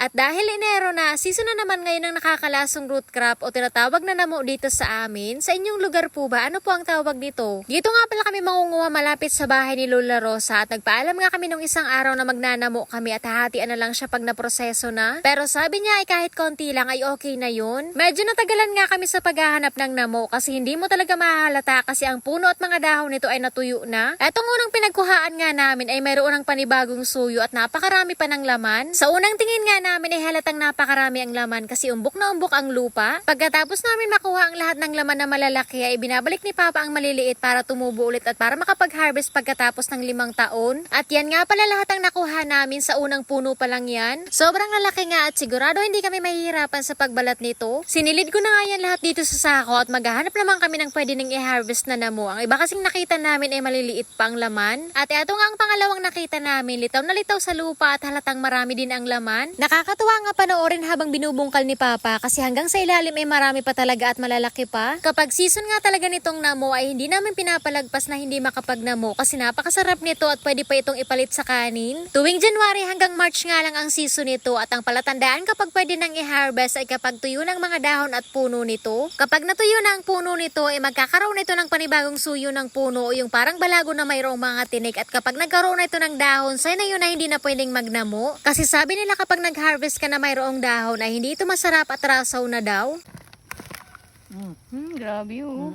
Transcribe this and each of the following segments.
At dahil Enero na, season na naman ngayon ng nakakalasong root crop o tinatawag na namo dito sa amin. Sa inyong lugar po ba? Ano po ang tawag dito? Dito nga pala kami mangunguha malapit sa bahay ni Lola Rosa at nagpaalam nga kami nung isang araw na magnanamo kami at hahatian na lang siya pag naproseso na. Pero sabi niya ay kahit konti lang ay okay na yun. Medyo natagalan nga kami sa paghahanap ng namo kasi hindi mo talaga mahalata kasi ang puno at mga dahon nito ay natuyo na. Etong unang pinagkuhaan nga namin ay mayroon ng panibagong suyo at napakarami pa ng laman. Sa unang tingin nga namin ay halatang napakarami ang laman kasi umbok na umbok ang lupa. Pagkatapos namin makuha ang lahat ng laman na malalaki ay binabalik ni Papa ang maliliit para tumubo ulit at para makapag-harvest pagkatapos ng 5 taon. At yan nga pala lahat ang nakuha namin sa unang puno pa lang yan. Sobrang lalaki nga at sigurado hindi kami mahihirapan sa pagbalat nito. Sinilid ko na nga yan lahat dito sa sako at maghahanap naman kami ng pwede nang i-harvest na namo. Ang iba kasing nakita namin ay maliliit pa ang laman. At eto nga ang pangalawang nakita namin, litaw na litaw sa lupa at halatang marami din ang laman. Nakakatuwa nga panoorin habang binubungkal ni Papa kasi hanggang sa ilalim ay marami pa talaga at malalaki pa. Kapag season nga talaga nitong namo ay hindi namin pinapalagpas na hindi makapagnamo kasi napakasarap nito at pwede pa itong ipalit sa kanin. Tuwing January hanggang March nga lang ang season nito at ang palatandaan kapag pwede nang i-harvest ay kapag tuyo ng mga dahon at puno nito. Kapag natuyo na ang puno nito ay magkakaroon ito ng panibagong suyo ng puno o yung parang balago na mayroong mga tinik at kapag nagkaroon na ito ng dahon, say na yun na hindi na pwedeng magnamo. Kasi sabi nila kapag nag-harvest ka na mayroong dahon ay hindi ito masarap at rasaw na daw. Grabe oh.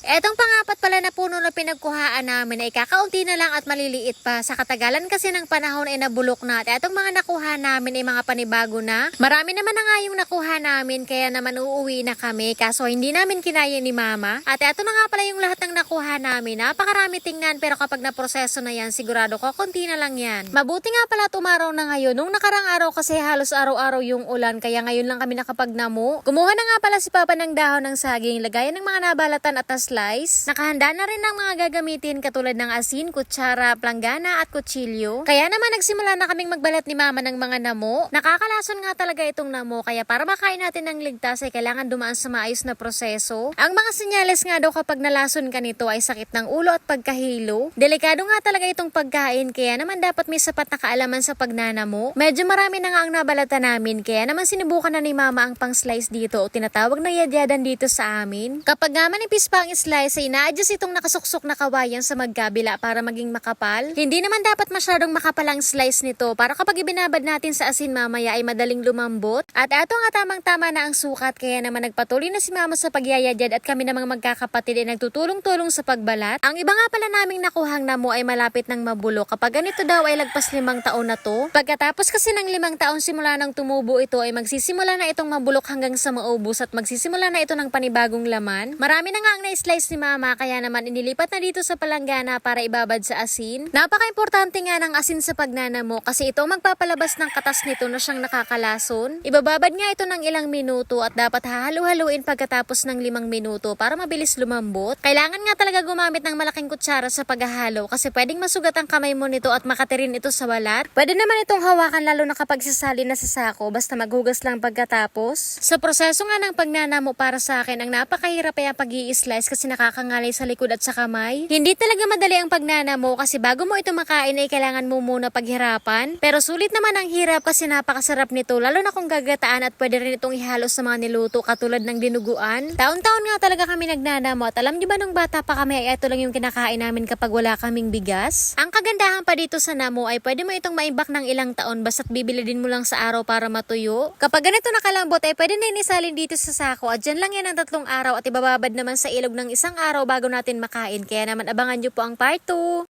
Etong pangapat pala na puno na pinagkuhaan namin ay kakaunti na lang at maliliit pa. Sa katagalan kasi ng panahon ay nabulok na. At etong mga nakuha namin ay mga panibago na. Marami naman na nga yung nakuha namin kaya naman uuwi na kami. Kaso hindi namin kinaya ni Mama. At eto na nga pala yung lahat ng nakuha namin. Napakarami tingnan pero kapag naproseso na yan sigurado ko konti na lang yan. Mabuti nga pala tumaraw na ngayon. Nung nakarang araw kasi halos araw-araw yung ulan kaya ngayon lang kami nakapagnamo. Kumuha na nga pala si Papa ng dahon ng saging. Lagayan ng mga nabalatan at slice. Nakahanda na rin ang mga gagamitin katulad ng asin, kutsara, planggana at kutsilyo. Kaya naman nagsimula na kaming magbalat ni Mama ng mga namo. Nakakalason nga talaga itong namo kaya para makain natin ng ligtas ay kailangan dumaan sa maayos na proseso. Ang mga senyales nga daw kapag nalason ka nito ay sakit ng ulo at pagkahilo. Delikado nga talaga itong pagkain kaya naman dapat may sapat na kaalaman sa pagnanamo. Medyo marami na nga ang nabalatan namin kaya naman sinubukan na ni Mama ang pang-slice dito o tinatawag na yadyadan dito sa amin. Kapag nga manipis pa ang slice ay ina-adjust itong nakasuksok na kawayan sa magkabila para maging makapal. Hindi naman dapat masyadong makapal ang slice nito para kapag ibinabad natin sa asin mamaya ay madaling lumambot. At eto nga tamang-tama na ang sukat kaya naman nagpatuloy na si Mama sa pagyayadyad at kami namang magkakapatid ay nagtutulong-tulong sa pagbalat. Ang iba nga pala naming nakuhang namo ay malapit ng mabulok. Kapag ganito daw ay lagpas 5 taon na to. Pagkatapos kasi ng 5 taon simula nang tumubo ito ay magsisimula na itong mabulok hanggang sa maubos at magsisimula na ito ng panibagong laman. Marami na nga ang na-slice ni Mama kaya naman inilipat na dito sa palanggana para ibabad sa asin. Napaka-importante nga ng asin sa pagnanamo kasi ito magpapalabas ng katas nito na siyang nakakalason. Ibababad nga ito ng ilang minuto at dapat hahalu-haluin pagkatapos ng 5 minuto para mabilis lumambot. Kailangan nga talaga gumamit ng malaking kutsara sa paghahalo kasi pwedeng masugat ang kamay mo nito at makatirin ito sa balat. Pwede naman itong hawakan lalo na kapag sasali na sa sako basta maghugas lang pagkatapos. Sa proseso nga ng pagnanamo para sa akin ang napakahirap ay ang pag-i-slice kasi nakakangalay sa likod at sa kamay. Hindi talaga madali ang pagnanamo kasi bago mo ito makain ay kailangan mo muna paghirapan. Pero sulit naman ang hirap kasi napakasarap nito lalo na kung gagataan at pwede rin itong ihalo sa mga niluto katulad ng dinuguan. Taon-taon nga talaga kami nagnanamo at alam niyo ba nung bata pa kami ay ito lang yung kinakain namin kapag wala kaming bigas? Ang kagandahan pa dito sa namo ay pwede mo itong maimbak ng ilang taon basta't bibili din mo lang sa araw para matuyo. Kapag ganito nakalambot ay pwede na inisalin dito sa sako at dyan lang yan ang 3 araw at ibababad naman sa ilog ng 1 araw bago natin makain. Kaya naman abangan nyo po ang part 2.